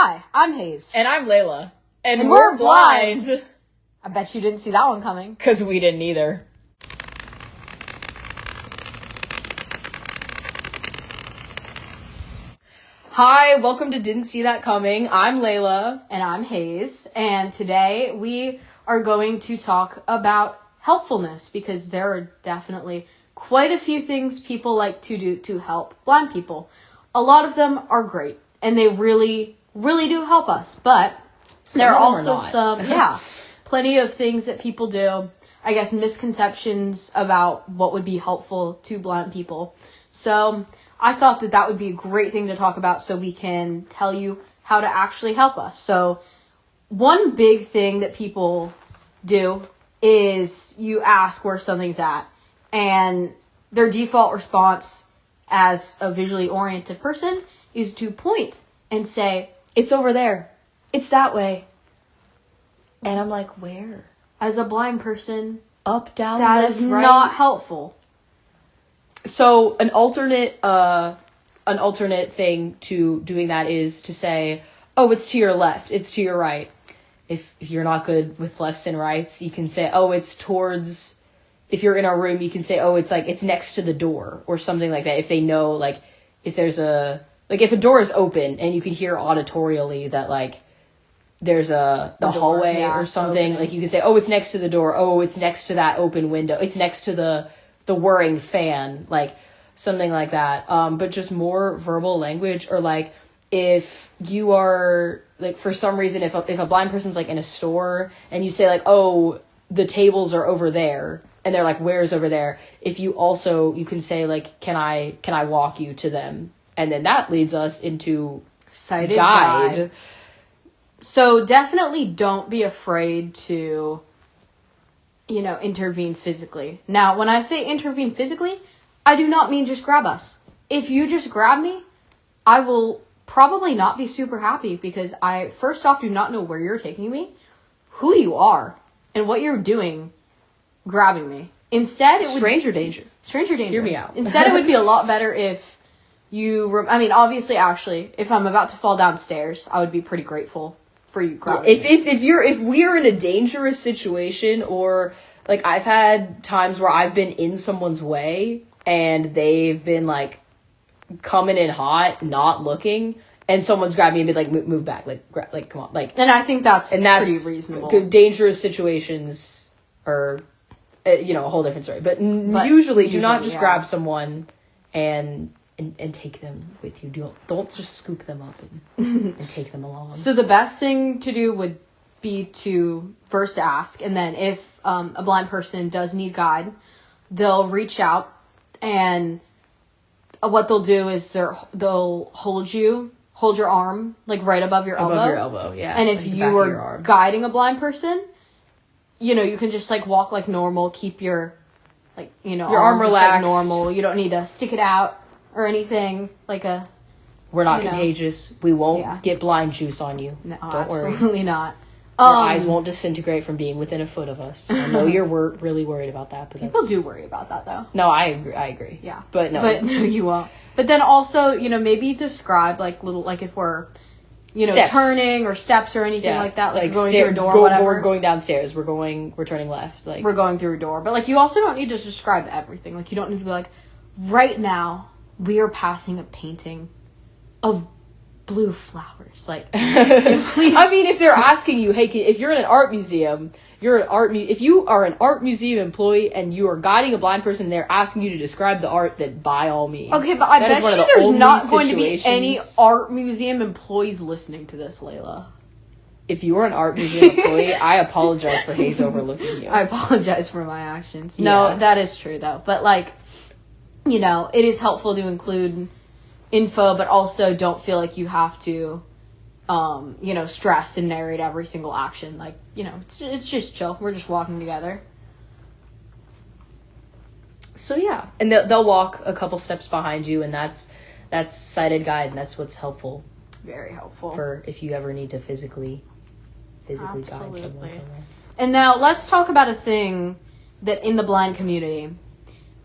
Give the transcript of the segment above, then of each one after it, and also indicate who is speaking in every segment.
Speaker 1: Hi, I'm Hayes.
Speaker 2: And I'm Layla.
Speaker 1: And we're blind. I bet you didn't see that one coming.
Speaker 2: Because we didn't either. Hi, welcome to Didn't See That Coming. I'm Layla.
Speaker 1: And I'm Hayes. And today we are going to talk about helpfulness because there are definitely quite a few things people like to do to help blind people. A lot of them are great and they really do help us. But there are also plenty of things that people do, I guess, misconceptions about what would be helpful to blind people. So I thought that would be a great thing to talk about so we can tell you how to actually help us. So one big thing that people do is you ask where something's at, and their default response as a visually oriented person is to point and say, "It's over there. It's that way." And I'm like, where? As a blind person,
Speaker 2: up, down,
Speaker 1: that
Speaker 2: left,
Speaker 1: is
Speaker 2: right.
Speaker 1: not helpful.
Speaker 2: So an alternate thing to doing that is to say, "Oh, it's to your left. It's to your right." If you're not good with lefts and rights, you can say, "Oh, it's towards." If you're in a room, you can say, "Oh, it's next to the door," or something like that. If they know, like, if there's if a door is open and you can hear auditorially that, like, there's the hallway or something, like, you can say, "Oh, it's next to the door. Oh, it's next to that open window. It's next to the whirring fan," like, something like that. But just more verbal language, or, like, if you are, like, for some reason, if a blind person's, like, in a store and you say, like, "Oh, the tables are over there," and they're like, "Where's over there?" If you can say, like, can I walk you to them? And then that leads us into
Speaker 1: sighted guide. So definitely don't be afraid to, intervene physically. Now, when I say intervene physically, I do not mean just grab us. If you just grab me, I will probably not be super happy because I, first off, do not know where you're taking me, who you are, and what you're doing grabbing me. Instead, it would...
Speaker 2: Stranger danger.
Speaker 1: Hear
Speaker 2: me out.
Speaker 1: Instead, it would be a lot better if you... obviously, actually, if I'm about to fall downstairs, I would be pretty grateful for you grabbing me.
Speaker 2: If we're in a dangerous situation, or, like, I've had times where I've been in someone's way and they've been, like, coming in hot, not looking, and someone's grabbed me and be like, move back, like, come on, like.
Speaker 1: And I think that's pretty reasonable.
Speaker 2: Dangerous situations are, a whole different story. But usually do not just grab someone and take them with you. Don't just scoop them up and take them along.
Speaker 1: So the best thing to do would be to first ask, and then if a blind person does need guide, they'll reach out, and what they'll do is they'll hold your arm, like, right above your elbow.
Speaker 2: Above your elbow, yeah.
Speaker 1: And if you are guiding a blind person, you can just, like, walk like normal, keep your, like, your
Speaker 2: arm relaxed,
Speaker 1: like normal. You don't need to stick it out or anything, like a...
Speaker 2: We're not contagious. We won't get blind juice on you.
Speaker 1: No,
Speaker 2: don't worry.
Speaker 1: Absolutely not.
Speaker 2: Your eyes won't disintegrate from being within a foot of us. I know you're really worried about that, but
Speaker 1: people do worry about that, though.
Speaker 2: No, I agree.
Speaker 1: Yeah.
Speaker 2: But no,
Speaker 1: you won't. But then also, maybe describe, like, little, like, if we're,
Speaker 2: steps.
Speaker 1: Turning or steps or anything like that, like going through a door or whatever.
Speaker 2: We're going downstairs. We're turning left. Like,
Speaker 1: we're going through a door. But, like, you also don't need to describe everything. Like, you don't need to be like, right now, we are passing a painting of blue flowers. Like, please.
Speaker 2: I mean, if they're asking you, hey, if you're in an art museum, if you are an art museum employee and you are guiding a blind person, they're asking you to describe the art, that by all means.
Speaker 1: Okay, but I bet you there's not going to be any art museum employees listening to this, Layla.
Speaker 2: If you are an art museum employee, I apologize for Hayes overlooking you.
Speaker 1: I apologize for my actions. No, that is true, though. But, like, it is helpful to include info, but also don't feel like you have to, stress and narrate every single action. Like, it's just chill. We're just walking together.
Speaker 2: So, yeah. And they'll walk a couple steps behind you, and that's sighted guide, and that's what's helpful.
Speaker 1: Very helpful.
Speaker 2: For if you ever need to physically guide someone somewhere.
Speaker 1: And now let's talk about a thing that in the blind community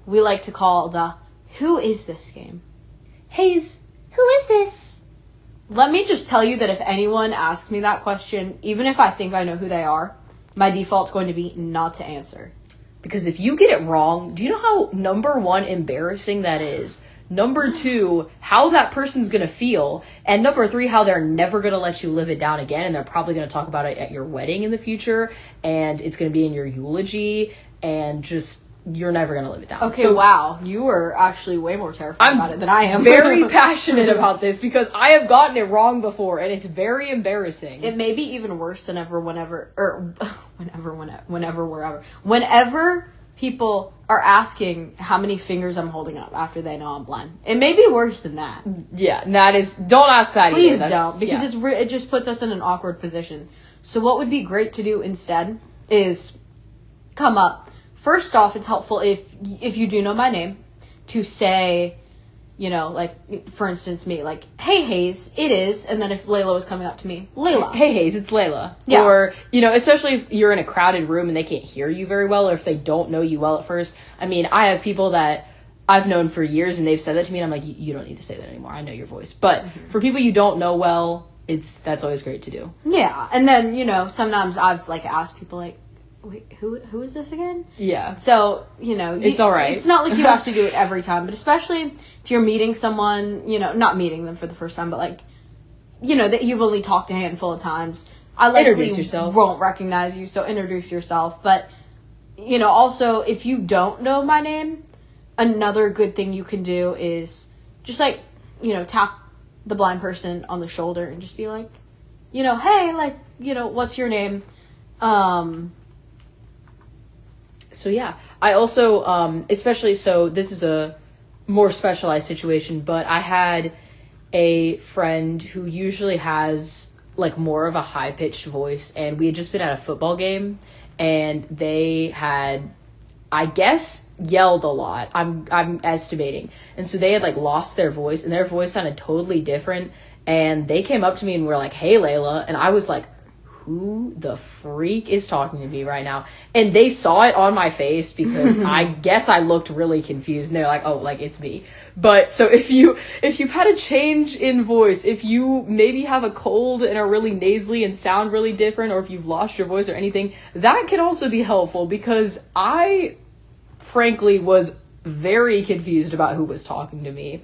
Speaker 1: we like to call the "Who is this" game.
Speaker 2: Hayes, who is this?
Speaker 1: Let me just tell you that if anyone asks me that question, even if I think I know who they are, my default's going to be not to answer.
Speaker 2: Because if you get it wrong, do you know how, number one, embarrassing that is? Number two, how that person's going to feel. And number three, how they're never going to let you live it down again. And they're probably going to talk about it at your wedding in the future. And it's going to be in your eulogy. And just, you're never going to live it down.
Speaker 1: Okay,
Speaker 2: so,
Speaker 1: wow. You were actually way more terrified about it than I am.
Speaker 2: I'm very passionate about this because I have gotten it wrong before. And it's very embarrassing.
Speaker 1: It may be even worse than whenever people are asking how many fingers I'm holding up after they know I'm blind. It may be worse than that.
Speaker 2: Yeah, and that is, don't ask that
Speaker 1: Please
Speaker 2: either.
Speaker 1: don't, because it just puts us in an awkward position. So what would be great to do instead is come up. First off, it's helpful if you do know my name to say, you know, like, for instance, me, like, hey, Hayes, it is. And then if Layla was coming up to me, Layla.
Speaker 2: Hey, Hayes, it's Layla.
Speaker 1: Yeah.
Speaker 2: Or, you know, especially if you're in a crowded room and they can't hear you very well, or if they don't know you well at first. I mean, I have people that I've known for years and they've said that to me and I'm like, you don't need to say that anymore. I know your voice. But for people you don't know well, that's always great to do.
Speaker 1: Yeah. And then, you know, sometimes I've, like, asked people, like, wait, who is this again?
Speaker 2: Yeah.
Speaker 1: So, you know.
Speaker 2: It's all right.
Speaker 1: It's not like you have to do it every time, but especially if you're meeting someone, you know, not meeting them for the first time, but, like, you know, that you've only talked a handful of times. I likely won't recognize you, so introduce yourself. But, you know, also, if you don't know my name, another good thing you can do is just, like, you know, tap the blind person on the shoulder and just be like, you know, hey, like, you know, what's your name?
Speaker 2: So, yeah. I also, especially, so this is a more specialized situation, but I had a friend who usually has, like, more of a high-pitched voice, and we had just been at a football game, and they had, I guess, yelled a lot. I'm estimating. And so they had, like, lost their voice, and their voice sounded totally different, and they came up to me and were like, hey, Layla, and I was like, who the freak is talking to me right now? And they saw it on my face because I guess I looked really confused and they're like, oh, like, it's me. But so if you've had a change in voice, if you maybe have a cold and are really nasally and sound really different, or if you've lost your voice or anything, that can also be helpful because I frankly was very confused about who was talking to me.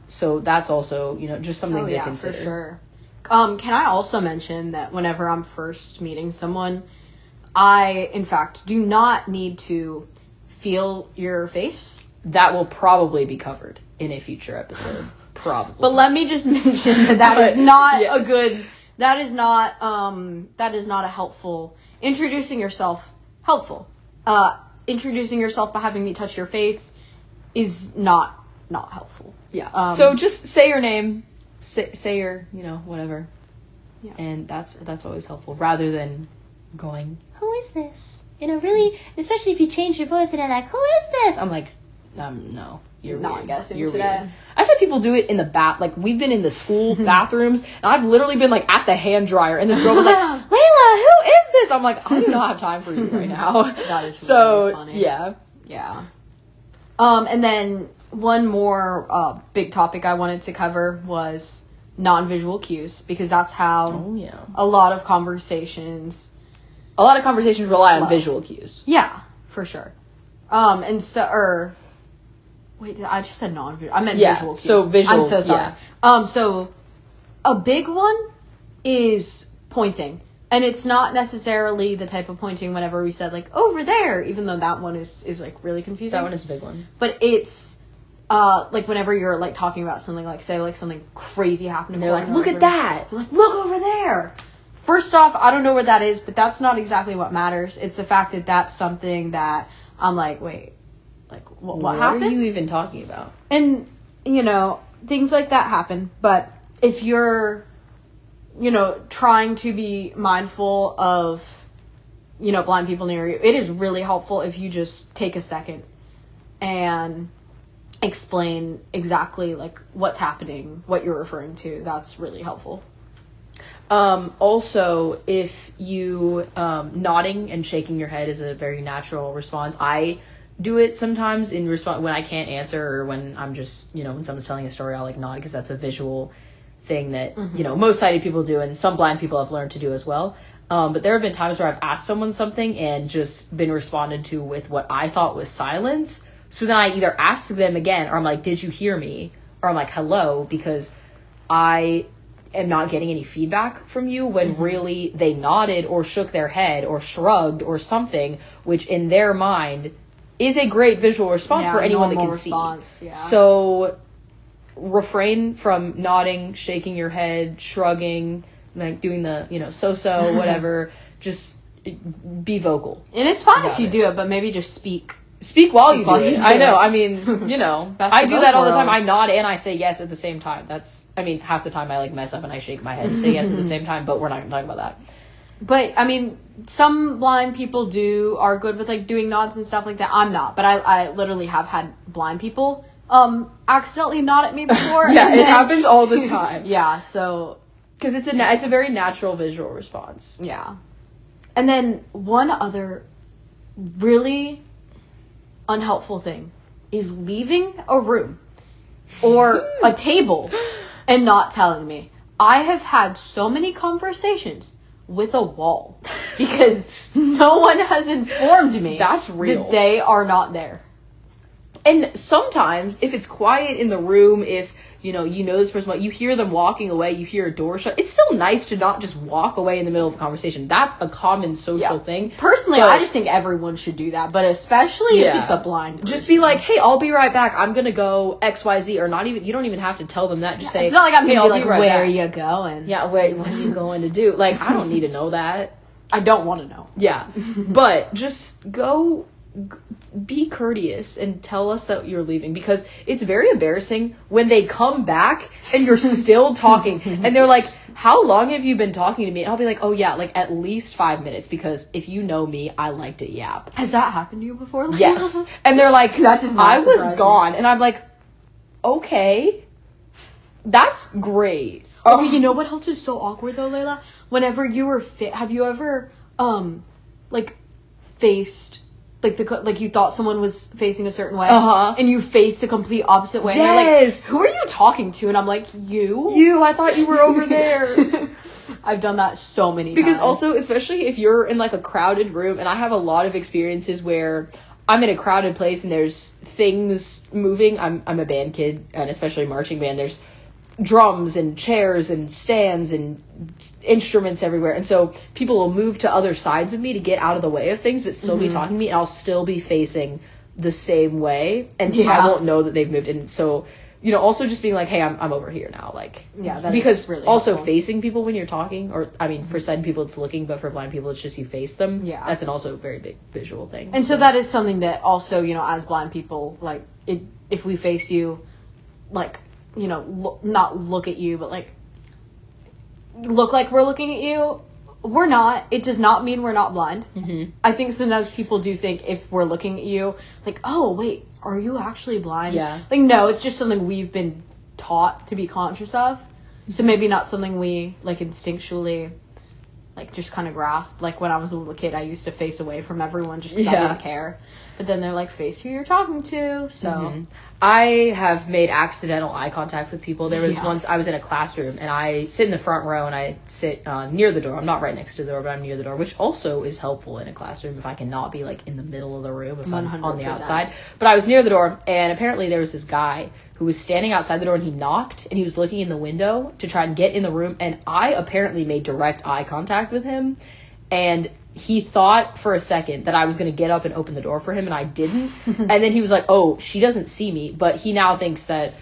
Speaker 2: So that's also, you know, just something to consider.
Speaker 1: For sure. Can I also mention that whenever I'm first meeting someone, I, in fact, do not need to feel your face.
Speaker 2: That will probably be covered in a future episode. Probably.
Speaker 1: But let me just mention that is not a good, that is not a helpful, introducing yourself by having me touch your face is not helpful.
Speaker 2: Yeah. So just say your name. Say your, you know, whatever.
Speaker 1: Yeah.
Speaker 2: And that's always helpful, rather than going, who is this? You know, really, especially if you change your voice and they're like, who is this? I'm like, no, you're
Speaker 1: not
Speaker 2: weird.
Speaker 1: guessing
Speaker 2: you're
Speaker 1: today.
Speaker 2: Weird. I've had people do it in the like, we've been in the school bathrooms, and I've literally been, like, at the hand dryer, and this girl was like, Layla, who is this? I'm like, I do not have time for you right now.
Speaker 1: That is
Speaker 2: so
Speaker 1: really funny.
Speaker 2: Yeah.
Speaker 1: Yeah. And then one more big topic I wanted to cover was non-visual cues, because that's how a lot of conversations
Speaker 2: rely on visual cues.
Speaker 1: Yeah, for sure. And so, wait, I just said non-visual. I meant visual cues.
Speaker 2: So visual.
Speaker 1: I'm so sorry.
Speaker 2: Yeah.
Speaker 1: So a big one is pointing. And it's not necessarily the type of pointing whenever we said, like, over there, even though that one is like, really confusing.
Speaker 2: That one is a big one.
Speaker 1: But it's, like, whenever you're, like, talking about something, like, say, like, something crazy happening.
Speaker 2: And they're like, look at that!
Speaker 1: Like, look over there! First off, I don't know where that is, but that's not exactly what matters. It's the fact that that's something that I'm like, wait, like, what happened?
Speaker 2: What are you even talking about?
Speaker 1: And, you know, things like that happen. But if you're, you know, trying to be mindful of, you know, blind people near you, it is really helpful if you just take a second and explain exactly, like, what's happening, what you're referring to. That's really helpful.
Speaker 2: Also, if you, nodding and shaking your head is a very natural response. I do it sometimes in response when I can't answer, or when I'm just, you know, when someone's telling a story, I'll, like, nod because that's a visual thing that, you know, most sighted people do and some blind people have learned to do as well. But there have been times where I've asked someone something and just been responded to with what I thought was silence. So then I either ask them again, or I'm like, did you hear me? Or I'm like, hello, because I am not getting any feedback from you, when really they nodded or shook their head or shrugged or something, which in their mind is a great visual response for anyone that can see.
Speaker 1: Yeah.
Speaker 2: So refrain from nodding, shaking your head, shrugging, like doing the, you know, so-so, whatever. Just be vocal.
Speaker 1: And it's fine if you do it, but maybe just speak.
Speaker 2: Speak while you do it. I know. I mean, you know, I do that all the time. I nod and I say yes at the same time. That's, I mean, half the time I like mess up and I shake my head and say yes at the same time, but we're not going to talk about that.
Speaker 1: But, I mean, some blind people are good with, like, doing nods and stuff like that. I'm not, but I literally have had blind people accidentally nod at me before.
Speaker 2: Yeah, it happens all the time.
Speaker 1: Yeah, so...
Speaker 2: Because it's a very natural visual response.
Speaker 1: Yeah. And then one other really unhelpful thing is leaving a room or a table and not telling me. I have had so many conversations with a wall because no one has informed me
Speaker 2: That's real.
Speaker 1: that they are not there.
Speaker 2: And sometimes, if it's quiet in the room, if, you know this person, you hear them walking away, you hear a door shut, it's still nice to not just walk away in the middle of a conversation. That's a common social thing.
Speaker 1: Personally, I just think everyone should do that, but especially if it's a blind person.
Speaker 2: Just be like, hey, I'll be right back. I'm going to go XYZ, or not even, you don't even have to tell them that. Just say,
Speaker 1: it's not like I'm going to be like,
Speaker 2: right
Speaker 1: where
Speaker 2: back.
Speaker 1: are you going?
Speaker 2: Yeah, wait, what are you going to do? Like, I don't need to know that.
Speaker 1: I don't want to know.
Speaker 2: Yeah, but just go... be courteous and tell us that you're leaving, because it's very embarrassing when they come back and you're still talking and they're like, how long have you been talking to me? And I'll be like, oh yeah, like at least 5 minutes, because if you know me, I like to yap.
Speaker 1: Has that happened to you before?
Speaker 2: Yes. And they're like,
Speaker 1: that does not
Speaker 2: I was
Speaker 1: surprise
Speaker 2: gone.
Speaker 1: me.
Speaker 2: And I'm like, okay, that's great.
Speaker 1: Oh, you know what else is so awkward though, Layla? Whenever you were have you ever like faced like you thought someone was facing a certain way, and you faced the complete opposite way?
Speaker 2: Yes.
Speaker 1: And they're like, who are you talking to? And I'm like, you.
Speaker 2: I thought you were over there.
Speaker 1: I've done that so many
Speaker 2: because
Speaker 1: times.
Speaker 2: also, especially if you're in like a crowded room, and I have a lot of experiences where I'm in a crowded place and there's things moving. I'm a band kid, and especially marching band. There's drums and chairs and stands and instruments everywhere, and so people will move to other sides of me to get out of the way of things but still be talking to me, and I'll still be facing the same way, and I won't know that they've moved. And so, also just being like, hey, I'm over here now, like,
Speaker 1: that
Speaker 2: because
Speaker 1: is really
Speaker 2: also
Speaker 1: helpful.
Speaker 2: facing people when you're talking, or I mean, for sighted people it's looking, but for blind people it's just you face them. That's an also very big visual thing.
Speaker 1: And so that is something that also, as blind people, like, if we face you, like, not look at you, but like look like we're looking at you, we're not. It does not mean we're not blind. I think sometimes people do think if we're looking at you, like, oh wait, are you actually blind? Like, no, it's just something we've been taught to be conscious of. So maybe not something we like instinctually like just kind of grasp. Like when I was a little kid, I used to face away from everyone just because I didn't care. But then they're like, face who you're talking to. So
Speaker 2: I have made accidental eye contact with people. There was once I was in a classroom and I sit in the front row and I sit near the door. I'm not right next to the door, but I'm near the door, which also is helpful in a classroom if I cannot be like in the middle of the room if 100%. I'm on the outside. But I was near the door, and apparently there was this guy who was standing outside the door, and he knocked and he was looking in the window to try and get in the room, and I apparently made direct eye contact with him, and he thought for a second that I was going to get up and open the door for him, and I didn't. And then he was like, oh, she doesn't see me. But he now thinks that...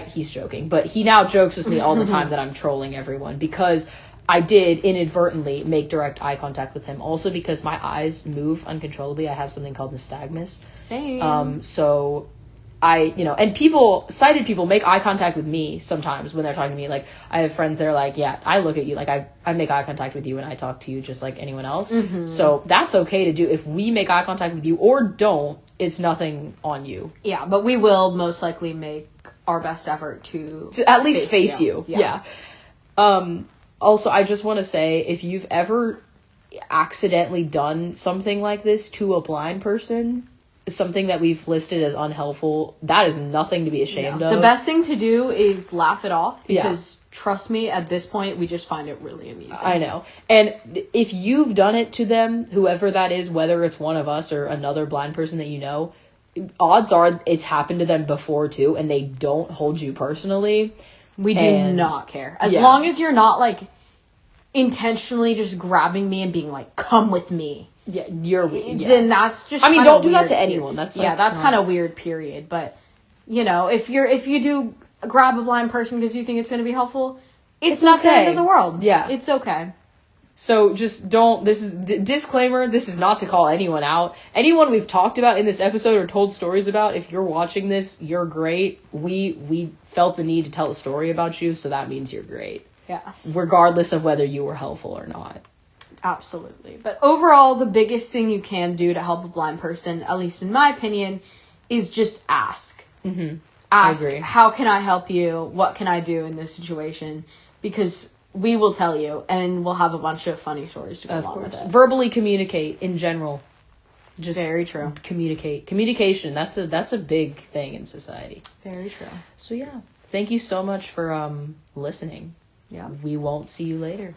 Speaker 2: he's joking. But he now jokes with me all the time that I'm trolling everyone, because I did inadvertently make direct eye contact with him. Also because my eyes move uncontrollably. I have something called nystagmus.
Speaker 1: Same.
Speaker 2: So... and sighted people make eye contact with me sometimes when they're talking to me. Like, I have friends that are like, yeah, I look at you, like, I make eye contact with you and I talk to you just like anyone else. So that's okay to do. If we make eye contact with you or don't, it's nothing on you.
Speaker 1: Yeah, but we will most likely make our best effort to
Speaker 2: at least face you.
Speaker 1: Yeah.
Speaker 2: Also, I just want to say, if you've ever accidentally done something like this to a blind person, something that we've listed as unhelpful, that is nothing to be ashamed of.
Speaker 1: The best thing to do is laugh it off, because trust me, at this point, we just find it really amusing.
Speaker 2: I know. And if you've done it to them, whoever that is, whether it's one of us or another blind person that you know, odds are it's happened to them before too, and they don't hold you personally.
Speaker 1: We do not care. As long as you're not, like, intentionally just grabbing me and being like, come with me.
Speaker 2: Yeah,
Speaker 1: then that's just.
Speaker 2: I mean, don't do that
Speaker 1: weird,
Speaker 2: to anyone. That's like,
Speaker 1: that's kind of weird. Period. But you know, if you do grab a blind person because you think it's going to be helpful, it's not the end of the world.
Speaker 2: Yeah,
Speaker 1: it's okay.
Speaker 2: So just don't. This is disclaimer. This is not to call anyone out. Anyone we've talked about in this episode or told stories about. If you're watching this, you're great. We felt the need to tell a story about you, so that means you're great.
Speaker 1: Yes.
Speaker 2: Regardless of whether you were helpful or not.
Speaker 1: Absolutely. But overall, the biggest thing you can do to help a blind person, at least in my opinion, is just ask.
Speaker 2: Mm-hmm.
Speaker 1: Ask,
Speaker 2: I agree.
Speaker 1: How can I help you? What can I do in this situation? Because we will tell you, and we'll have a bunch of funny stories to go along with it.
Speaker 2: Verbally communicate in general. Just
Speaker 1: very true.
Speaker 2: Communication. That's a big thing in society.
Speaker 1: Very true.
Speaker 2: So yeah, thank you so much for listening.
Speaker 1: Yeah.
Speaker 2: We won't see you later.